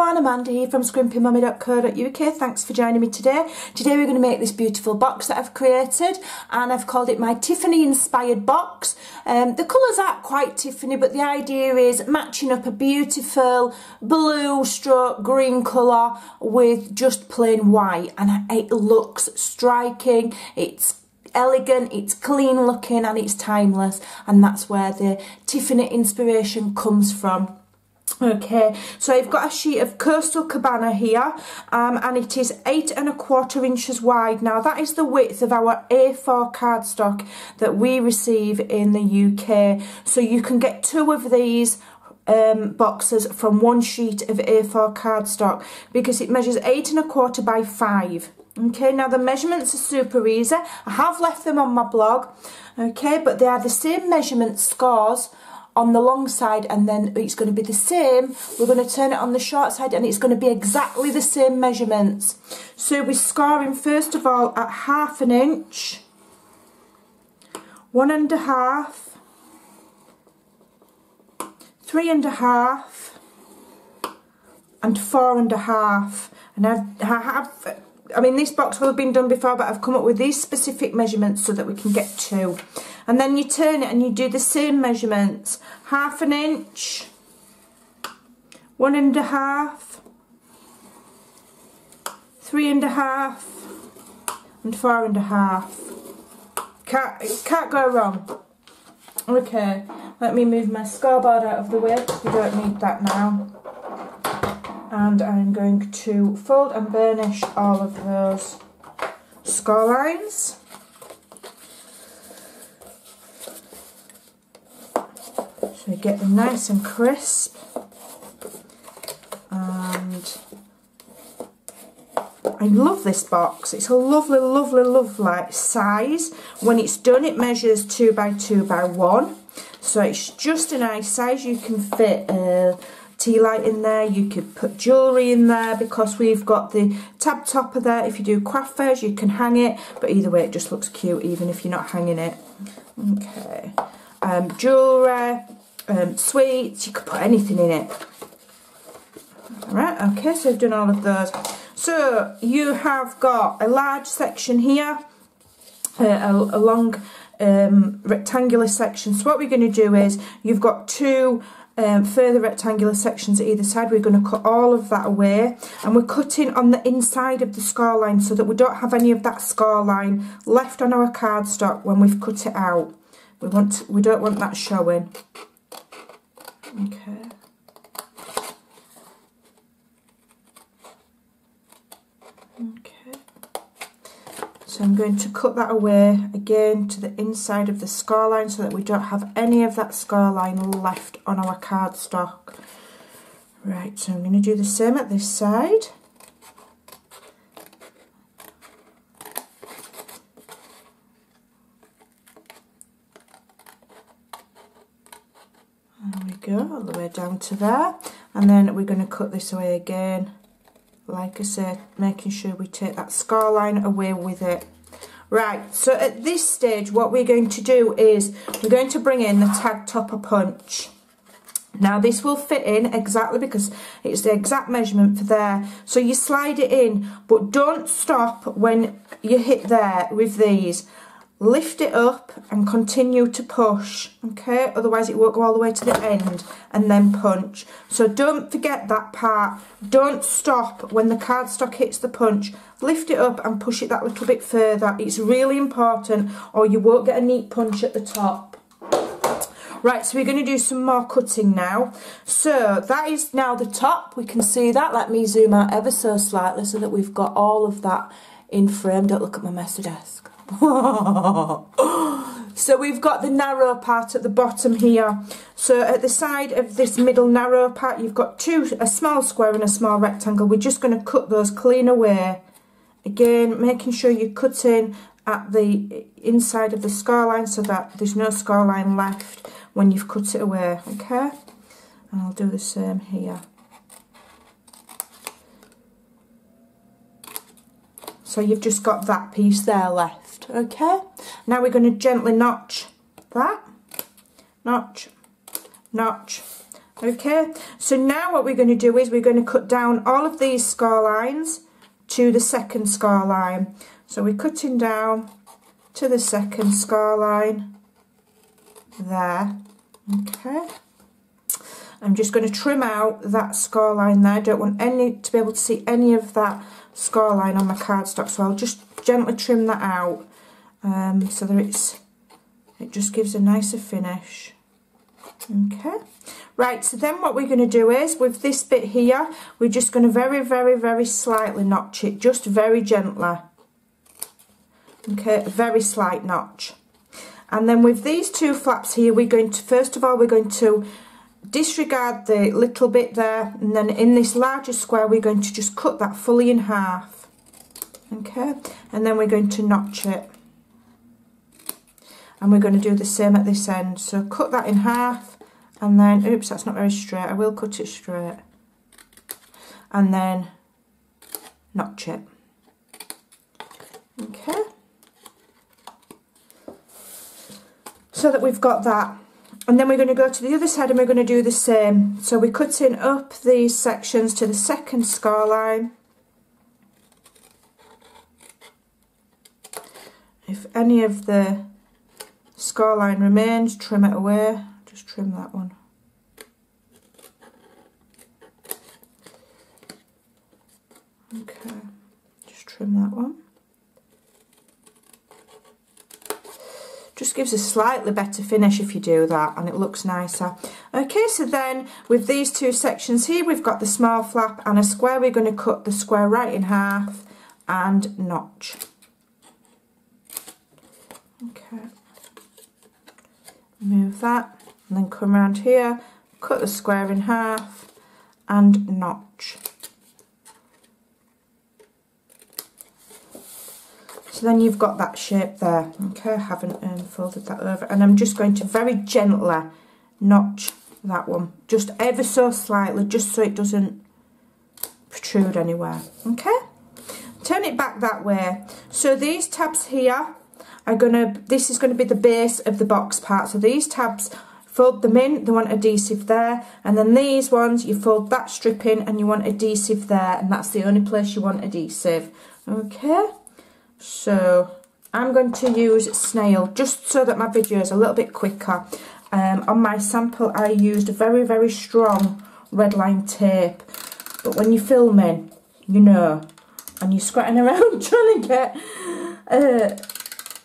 everyone, Amanda here from Scrimpingmommy.co.uk. Thanks for joining me today. Today we're going to make this beautiful box that I've created, and I've called it my Tiffany inspired box. The colours aren't quite Tiffany, but the idea is matching up a beautiful blue stroke green colour with just plain white, and it looks striking. It's elegant, it's clean looking, and it's timeless, and that's where the Tiffany inspiration comes from. Okay, so I've got a sheet of Coastal Cabana here, and it is 8 1/4 inches wide. Now that is the width of our A4 cardstock that we receive in the UK. So you can get 2 of these boxes from 1 sheet of A4 cardstock because it measures 8 1/4 by 5. Okay, now the measurements are super easy. I have left them on my blog, okay, but they are the same measurement scores on the long side, and then it's going to be the same. We're going to turn it on the short side and it's going to be exactly the same measurements. So we're scoring first of all at 1/2 inch, 1 1/2, 3 1/2 and 4 1/2. And I mean, this box will have been done before, but I've come up with these specific measurements so that we can get 2. And then you turn it and you do the same measurements. 1/2 inch, 1 1/2, 3 1/2 and 4 1/2. Can't go wrong. Okay, let me move my scoreboard out of the way because we don't need that now. And I'm going to fold and burnish all of those score lines. So get them nice and crisp. And I love this box. It's a lovely, lovely, lovely size. When it's done, it measures 2 by 2 by 1. So it's just a nice size. You can fit tea light in there, you could put jewellery in there because we've got the tab topper there. If you do craft fairs you can hang it, but either way it just looks cute even if you're not hanging it. Okay, jewellery, sweets, you could put anything in it. Alright, okay, so we've done all of those. So you have got a large section here, a long rectangular section. So what we're going to do is, you've got 2 further rectangular sections at either side. We're going to cut all of that away, and we're cutting on the inside of the score line so that we don't have any of that score line left on our cardstock when we've cut it out. We don't want that showing. Okay. Okay. So I'm going to cut that away again to the inside of the score line so that we don't have any of that score line left on our cardstock. Right, so I'm going to do the same at this side. There we go, all the way down to there. And then we're going to cut this away again. Like I said, making sure we take that score line away with it. Right, so at this stage what we're going to do is we're going to bring in the tag topper punch. Now this will fit in exactly because it's the exact measurement for there. So you slide it in, but don't stop when you hit there with these. Lift it up and continue to push, okay? Otherwise it won't go all the way to the end, and then punch. So don't forget that part. Don't stop when the cardstock hits the punch. Lift it up and push it that little bit further. It's really important, or you won't get a neat punch at the top. Right, so we're going to do some more cutting now. So that is now the top. We can see that. Let me zoom out ever so slightly so that we've got all of that in frame. Don't look at my messy desk. So we've got the narrow part at the bottom here. So at the side of this middle narrow part you've got a small square and a small rectangle. We're just going to cut those clean away. Again, making sure you're cutting at the inside of the score line so that there's no score line left when you've cut it away, okay? And I'll do the same here. So you've just got that piece there left, okay? Now we're going to gently notch that, notch, notch, Okay, so now what we're going to do is we're going to cut down all of these score lines to the second score line. So we're cutting down to the second score line there. Okay, I'm just going to trim out that score line there. I don't want to be able to see any of that score line on my cardstock, so I'll just gently trim that out so that it just gives a nicer finish. Okay, right, so then what we're going to do is with this bit here, we're just going to very slightly notch it, just very gently. Okay, a very slight notch. And then with these two flaps here, we're going to, first of all, we're going to disregard the little bit there, and then in this larger square we're going to just cut that fully in half. Okay, and then we're going to notch it, and we're going to do the same at this end. So cut that in half, and then, oops, that's not very straight, I will cut it straight, and then notch it. Okay, so that we've got that. And then we're going to go to the other side and we're going to do the same. So we're cutting up these sections to the second score line. If any of the score line remains, trim it away. Just trim that one. Okay, just trim that one. Just gives a slightly better finish if you do that, and it looks nicer. Okay, so then with these two sections here, we've got the small flap and a square. We're going to cut the square right in half and notch. Okay, move that, and then come around here, cut the square in half and notch. So then you've got that shape there. Okay, I haven't folded that over, and I'm just going to very gently notch that one, just ever so slightly, just so it doesn't protrude anywhere. Okay, turn it back that way. So these tabs here are this is going to be the base of the box part. So these tabs, fold them in, they want adhesive there, and then these ones you fold that strip in and you want adhesive there, and that's the only place you want adhesive. Okay, so I'm going to use snail just so that my video is a little bit quicker. On my sample I used very strong red line tape, but when you're filming, you know, and you're squatting around trying to get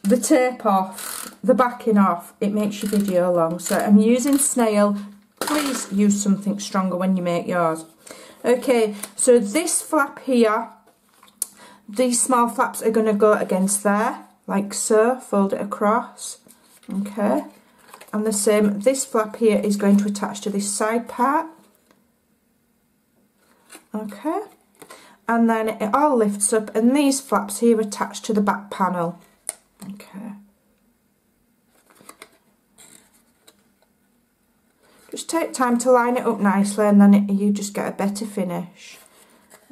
the tape off, the backing off, it makes your video long. So I'm using snail. Please use something stronger when you make yours. Okay, so this flap here, these small flaps are going to go against there, like so, fold it across. Okay, and the same, this flap here is going to attach to this side part. Okay, and then it all lifts up, and these flaps here attach to the back panel. Okay, just take time to line it up nicely, and then you just get a better finish.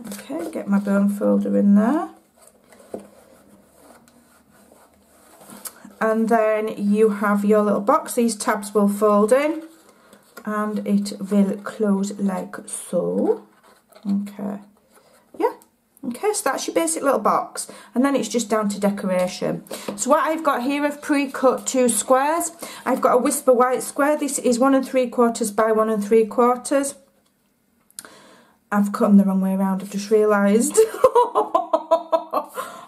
Okay, get my bone folder in there, and then you have your little box. These tabs will fold in and it will close like so. Okay, yeah, okay, so that's your basic little box, and then it's just down to decoration. So what I've got here, I've pre-cut 2 squares. I've got a Whisper White square. This is 1 3/4 by 1 3/4. I've cut them the wrong way around, I've just realised.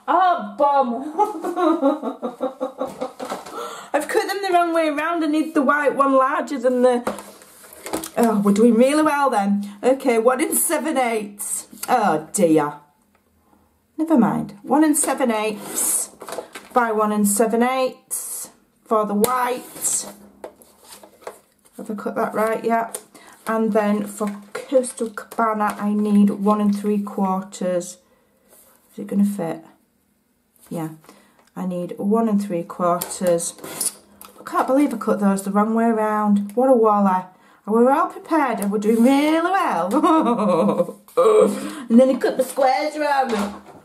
Oh, bum. I've cut them the wrong way around. I need the white one larger than the... Oh, we're doing really well then. Okay, 1 7/8. Oh dear. Never mind. 1 7/8 by 1 7/8 for the white. Have I cut that right? Yeah. And then for Coastal Cabana, I need 1 3/4. Is it going to fit? Yeah. I need 1 3/4. I can't believe I cut those the wrong way around. What a wally. I were all prepared and we're doing really well. And then he cut the squares around me.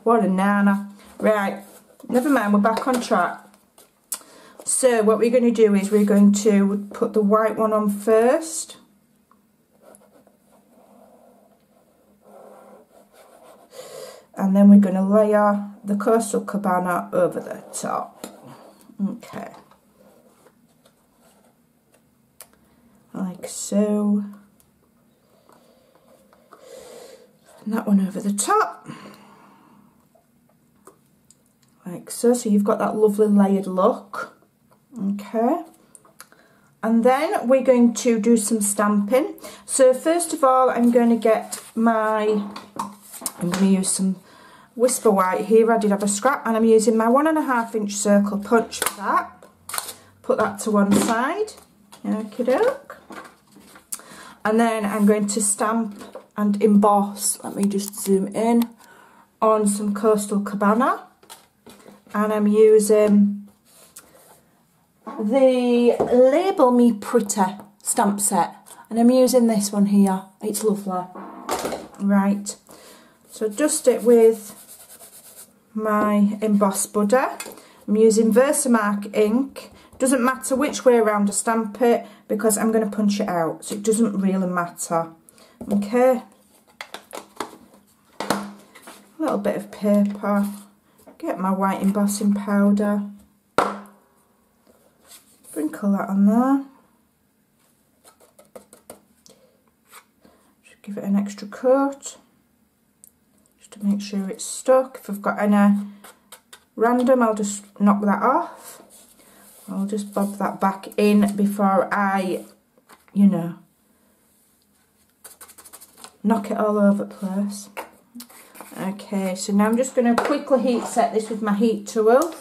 What a nana. Right. Never mind, we're back on track. So what we're going to do is we're going to put the white one on first. and then we're going to layer the Coastal Cabana over the top. Okay, like so, and that one over the top, like so. So you've got that lovely layered look. Okay, and then we're going to do some stamping. So first of all, I'm going to use some Whisper White here. I did have a scrap, and I'm using my 1.5 inch circle punch for that. Put that to one side. Okie doke. And then I'm going to stamp and emboss, let me just zoom in, on some Coastal Cabana. And I'm using the Label Me Pretty stamp set. And I'm using this one here. It's lovely. Right. So dust it with my emboss budder. I'm using Versamark ink. Doesn't matter which way around I stamp it because I'm going to punch it out, so it doesn't really matter. Okay. A little bit of paper. Get my white embossing powder. Sprinkle that on there. Just give it an extra coat, just to make sure it's stuck. If I've got any random, I'll just knock that off. I'll just bob that back in before I, you know, knock it all over the place. Okay, so now I'm just going to quickly heat set this with my heat tool.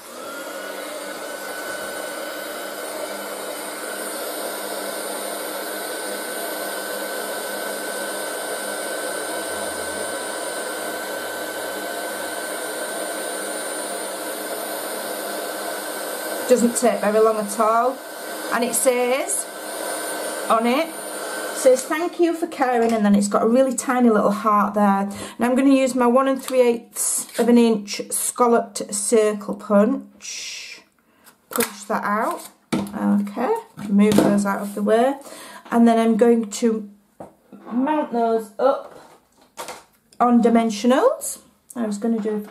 Doesn't take very long at all, and it says on it, thank you for caring, and then it's got a really tiny little heart there. Now I'm going to use my 1 3/8 inch scalloped circle punch. Punch that out. Okay, move those out of the way, and then I'm going to mount those up on dimensionals. I was going to do,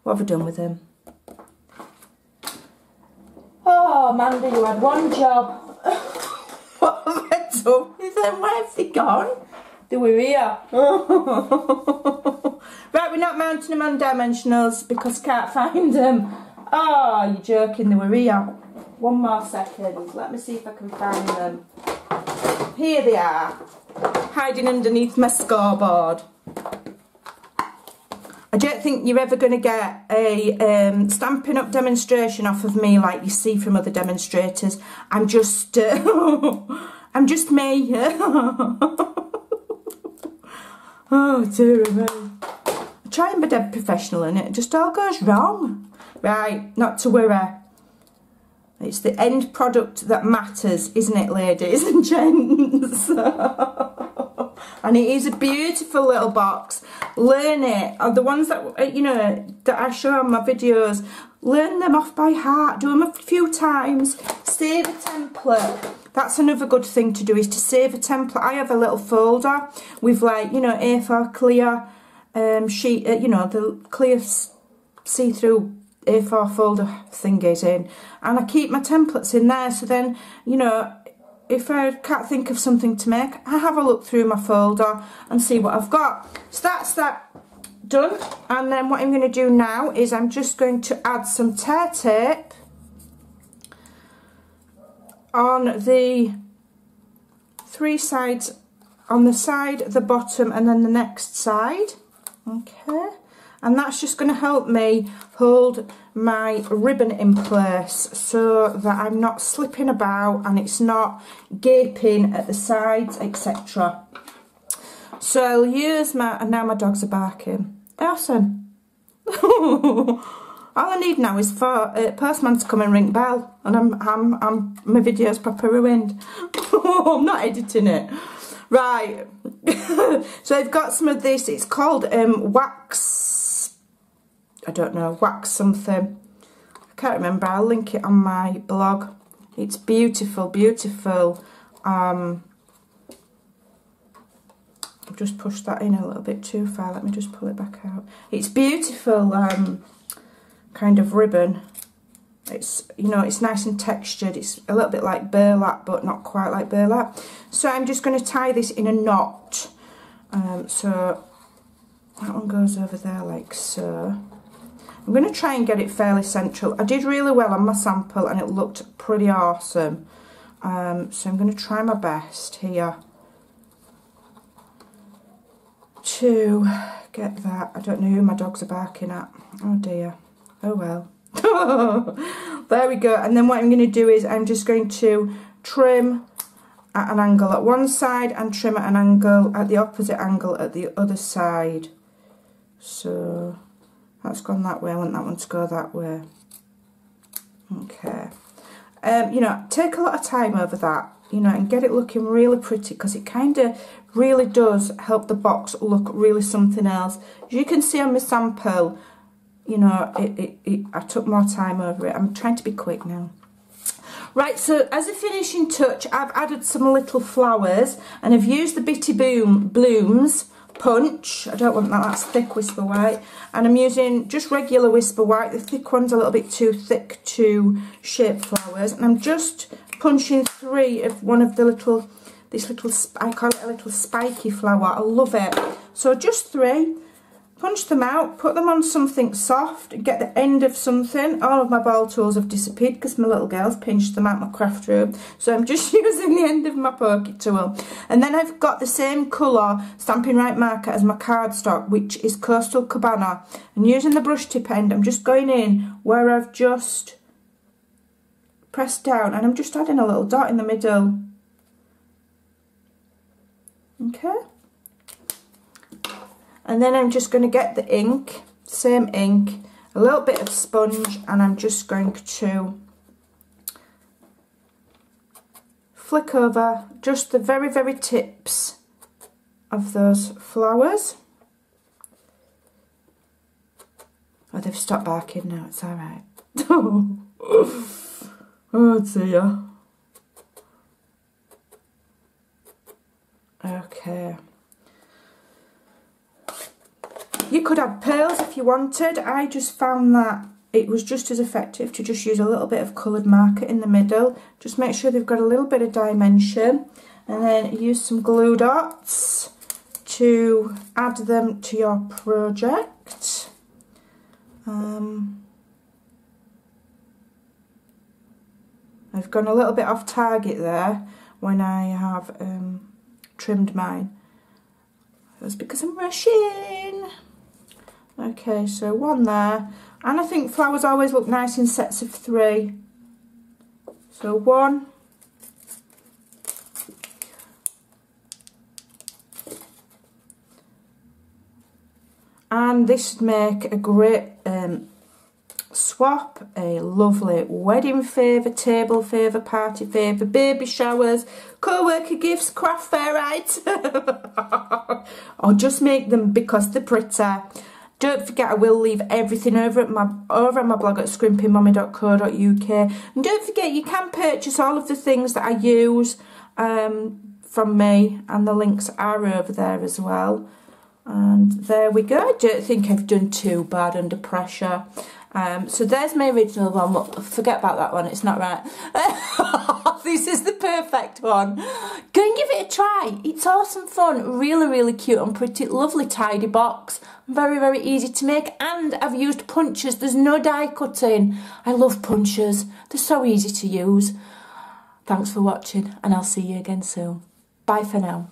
what have I done with them? Oh, Amanda, you had one job. What have I done with them? Where have they gone? They were here. Right, we're not mounting them on dimensionals because I can't find them. Oh, you're joking, they were here. One more second. Let me see if I can find them. Here they are, hiding underneath my scoreboard. I don't think you're ever going to get a Stampin' Up demonstration off of me like you see from other demonstrators. I'm just, I'm just me. Oh dear me. I try and be dead professional and it just all goes wrong. Right, not to worry. It's the end product that matters, isn't it, ladies and gents? And it is a beautiful little box. Learn it. The ones that, you know, that I show on my videos, learn them off by heart. Do them a few times. Save a template. That's another good thing to do, is to save a template. I have a little folder with, like, you know, A4 clear sheet, you know, the clear see-through A4 folder thingies in. And I keep my templates in there, so then, you know, if I can't think of something to make, I have a look through my folder and see what I've got. So that's that done. And then what I'm going to do now is I'm just going to add some tear tape on the 3 sides, on the side, the bottom, and then the next side. Okay. And that's just going to help me hold my ribbon in place so that I'm not slipping about and it's not gaping at the sides, etc. So I'll use my, and now my dogs are barking. Awesome. All I need now is for postman to come and ring bell, and my video's proper ruined. I'm not editing it. Right. So I've got some of this. It's called wax. I don't know, wax something. I can't remember. I'll link it on my blog. It's beautiful, beautiful I've just pushed that in a little bit too far. Let me just pull it back out. It's beautiful kind of ribbon. It's, you know, it's nice and textured. It's a little bit like burlap, but not quite like burlap. So I'm just going to tie this in a knot. So that one goes over there like so. I'm going to try and get it fairly central. I did really well on my sample and it looked pretty awesome. So I'm going to try my best here to get that. I don't know who my dogs are barking at. Oh dear. Oh well. There we go. And then what I'm going to do is I'm just going to trim at an angle at one side and trim at an angle at the opposite angle at the other side. So that's gone that way. I want that one to go that way. Okay. You know, take a lot of time over that, you know, and get it looking really pretty, because it kind of really does help the box look really something else. As you can see on my sample, you know, I took more time over it. I'm trying to be quick now. Right, so as a finishing touch, I've added some little flowers, and I've used the Bitty Blooms punch. I don't want that, that's thick Whisper White. And I'm using just regular Whisper White. The thick one's a little bit too thick to shape flowers. And I'm just punching 3 of one of the little, I call it a little spiky flower. I love it. So just 3. Punch them out, put them on something soft, get the end of something. All of my ball tools have disappeared because my little girls pinched them out my craft room. So I'm just using the end of my poker tool. And then I've got the same colour Stampin' Right marker as my cardstock, which is Coastal Cabana. And using the brush tip end, I'm just going in where I've just pressed down, and I'm just adding a little dot in the middle. Okay. And then I'm just going to get the ink, same ink, a little bit of sponge, and I'm just going to flick over just the very, very tips of those flowers. Oh, they've stopped barking now, it's alright. Oh dear. Okay. You could add pearls if you wanted. I just found that it was just as effective to just use a little bit of coloured marker in the middle. Just make sure they've got a little bit of dimension. And then use some glue dots to add them to your project. I've gone a little bit off target there when I have trimmed mine. That's because I'm rushing. Okay, so 1 there. And I think flowers always look nice in sets of 3. So 1. And this would make a great swap, a lovely wedding favour, table favour, party favour, baby showers, co-worker gifts, craft fair items. Or just make them because they're pretty. Don't forget, I will leave everything over on my blog at scrimpingmommy.co.uk. And don't forget, you can purchase all of the things that I use from me, and the links are over there as well. And there we go. I don't think I've done too bad under pressure. So there's my original one. Well, forget about that one, it's not right. This is the perfect one. Go and give it a try. It's awesome fun, really, really cute and pretty, lovely tidy box. Very, very easy to make, and I've used punches. There's no die cutting. I love punches. They're so easy to use. Thanks for watching, and I'll see you again soon. Bye for now.